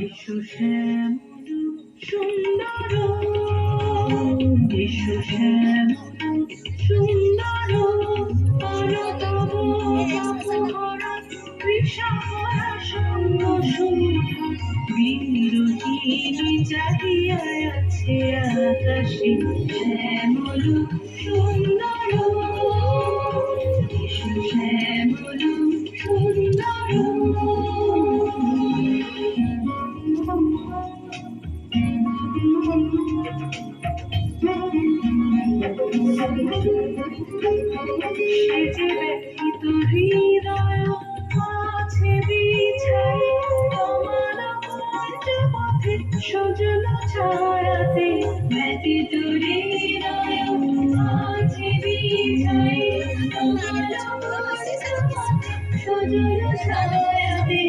এসো শ্যাম সুন্দর, এসো শ্যাম সুন্দর, অনতম অপহরণ বিষহরা সঙ্গ সুধা, বিরোহিণী চাহিয়া আছে আকাশে শ্যামল সুন্দর, এসো শ্যামল সুন্দর। সেজে ব্যথিত হৃদয় আছে বিছাই তোমার পথে সজল ছায়াতে, ব্যথিত হৃদয় আছে বিছাই তোমার সজল ছায়াতে,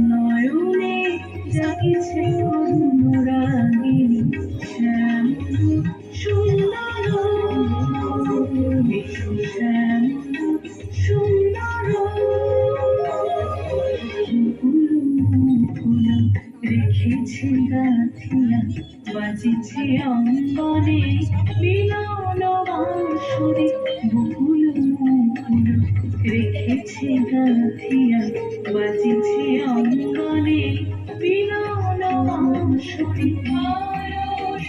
নয়নে জাগিছে অনুরাগিনী শ্যাম সুন্দর, এসো শ্যাম সুন্দর। ফুল রেখেছে গাথিয়া বাজিছে অঙ্গনে মিলন বাঁশুরি, বকুল ফুল রেখেছে গাথিয়া বাজিছে অঙ্গনে মিলন বাঁশুরি,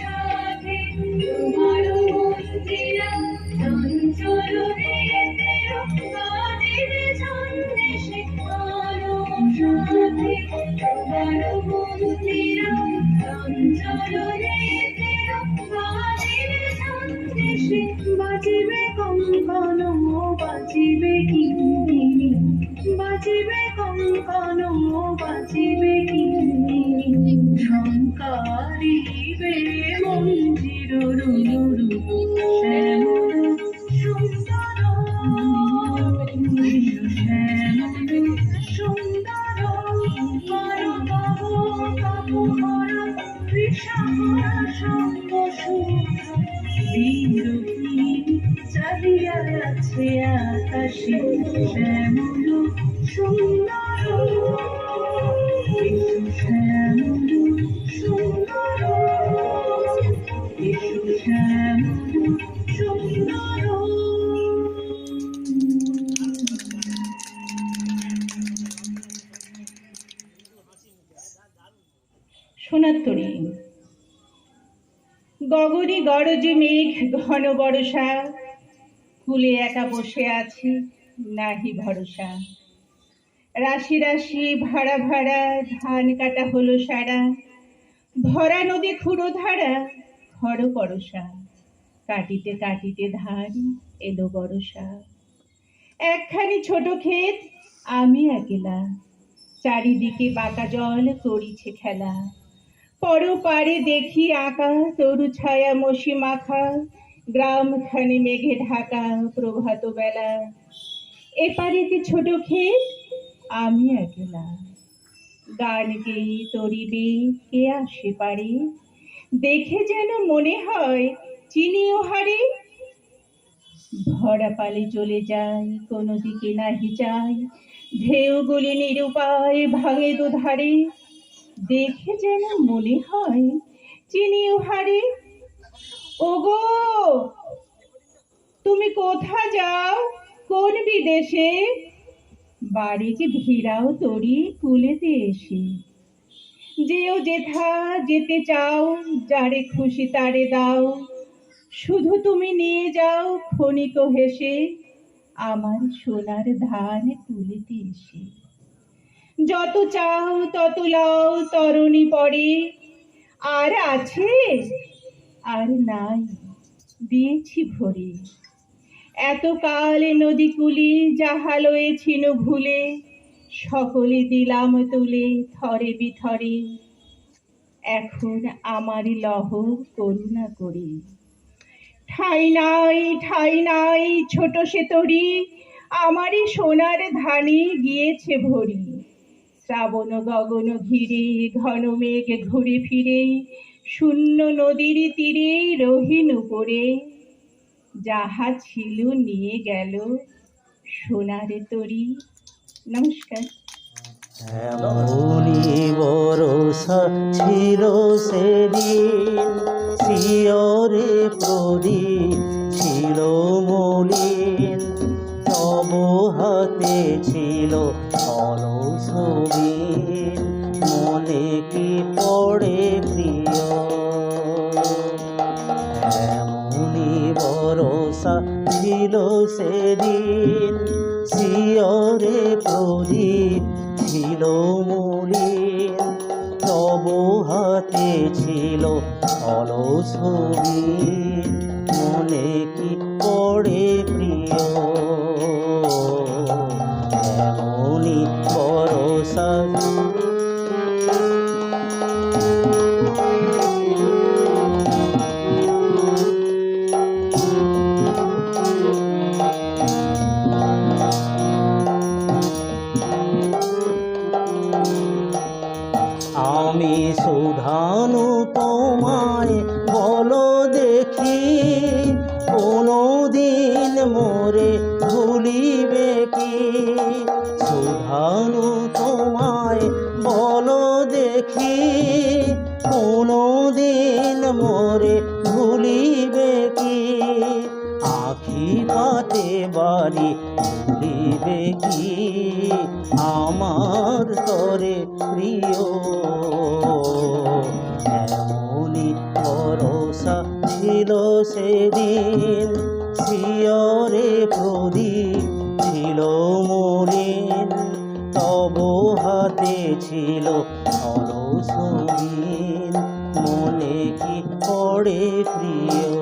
সাথে তোমার মন্দিরা চঞ্চল বাজিবে সন্দেশে, সাথে তোমার মন্দিরা চঞ্চল বাজিবে সন্দেশে, বাজিবে কঙ্কন বাজিবে কিঙ্কিণী, বাজিবে কঙ্কন বাজিবে কিঙ্কিণী, শঙ্কারিবে মঞ্জির রুরু শ্যামল সুন্দর, শ্যামল সুন্দর, পরতব তপহরা বিষহরা সঙ্গ সুধা, বিরোহিণী চাহিয়া আছে আকাশে শ্যামল সুন্দর, এসো শ্যামল সুন্দর, এসো শ্যামল সুন্দর। সোনার তরী। গগনে গরজে মেঘ ঘন বরষা, কুলে একা বসে আছি নাহি ভরসা, রাশি রাশি ভাড়া ভাড়া ধান কাটা হলো সারা, ভরা নদী খুঁড়ো ধারা খর পরশা, কাটিতে কাটিতে ধান এলো বরষা, একখানি ছোট ক্ষেত আমি একলা, চারিদিকে বাঁকা জল করিছে খেলা, পরপারে দেখি আঁকা তরু ছায়া মশি মাখা, গ্রামখানি মেঘে ঢাকা প্রভাত বেলা, এপারেতে ছোট ক্ষেত আমি একলা, গান গেয়ে তরিবে কে আসে পারে, দেখে যেন মনে হয় চিনি ও হারে, ভরা পালে চলে যায় কোনো দিকে নাহি যায়, ঢেউগুলি নিরুপায় ভাঙে দুধারে, দেখে যেন মনে হয় চিনি ও হারে। ওগো তুমি কোথা যাও কোন বিদেশে, বাড়িকে ভিড়াও তরি কুলেতে এসে, যেও যেথা যেতে চাও যারে খুশি তারে দাও, শুধু তুমি নিয়ে যাও ক্ষণিক হেসে আমার সোনার ধান তুলিতে এসে, যত চাও তত লাও তরণী পরে, আর আছে আর নাই দিয়েছি ভরে, এত কাল নদী কুলি যাহা লয়েছিল ভুলে, সকলে দিলাম তুলে থরে বিথরে, এখন আমারই লহ করুণা করে, ঠাই নাই ছোট সে তরি, আমারই সোনার ধানে গিয়েছে ভরি, শ্রাবণ গগন ঘিরে ঘন মেঘ ঘুরে ফিরে, শূন্য নদীর তীরে রহিন উপরে, যাহা ছিল নিয়ে গেল সোনার তরি, নমস্কার। এমনি বরষা ছিল সেদিন, শিয়রে প্রদীপ ছিল মলিন, তব হাতে ছিল অলস বীণ, মনে কি পড়ে প্রিয়। এমনি বরষা ছিল সেদিন, শিয়রে প্রদীপ ছিল মলিন, তব হাতে ছিল অলস বীণ, মনে কি পড়ে প্রিয়। এমনি বরষা আমি শুধানু তোমায় বলো দেখি, কোনো দিন মোরে ভুলিবে কি। শুধানু তোমায় বলো দেখি, কোনো দিন মোরে ভুলিবে কি। আখি পাতে বাড়ি ভুলিবে কি, আমার তরে প্রিয়। এমনি ভরসা ছিল সেদিন, শিয়রে প্রদীপ ছিল মলিন, তব হাতে ছিল অলস বীণ, মনে কি পড়ে প্রিয়।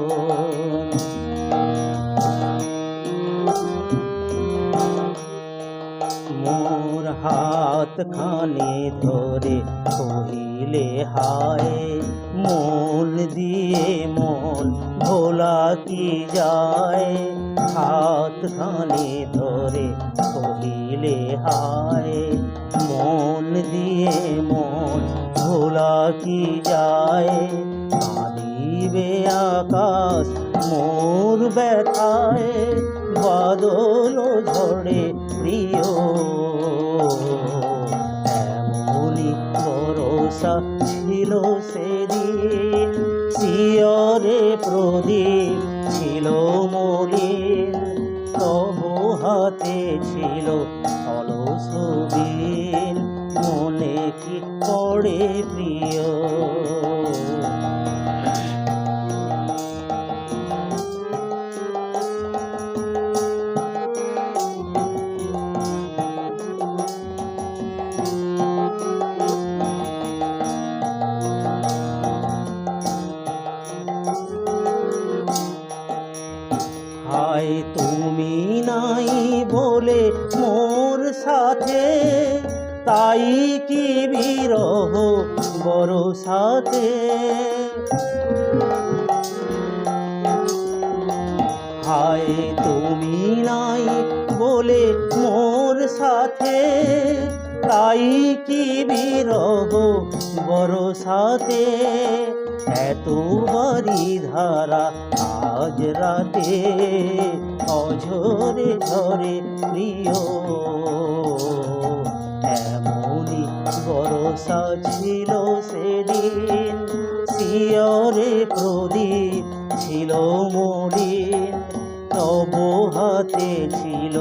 মোর হাত খানে ধরে কহিলে হায়, মন দিয়ে মন ভোলা কি যায়। হাত খানে ধরে কহিলে হায়, মন দিয়ে মন ভোলা কি যায়। কাঁদিবে আকাশ মোর ব্যথায়, বাদল ঝড়ে প্রিয়। এমনি ভরসা ছিল সেদিন, শিয়রে প্রদীপ ছিল মলিন, তব হাতে ছিল অলস বীণ, মনে কি পড়ে প্রিয়। হায় তুমি নাই বলে মোর সাথে, তাই কি বিরহ বড় সাথে। হায় তুমি নাই বলে মোর সাথে, তাই কি বিরহ বড় সাথে। এত বারি ধারা আজ রাতে, অঝরে ঝরে প্রিয়। এমনি বরষা ছিল সেদিন, শিয়রে প্রদীপ ছিল মলিন, তব হাতে ছিল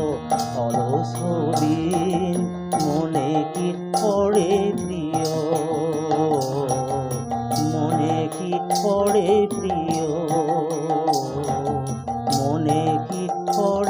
অলস বীণ, মনে কি পড়ে প্রিয়। মনে কি পড়ে প্রিয়, মনে কি পড়ে।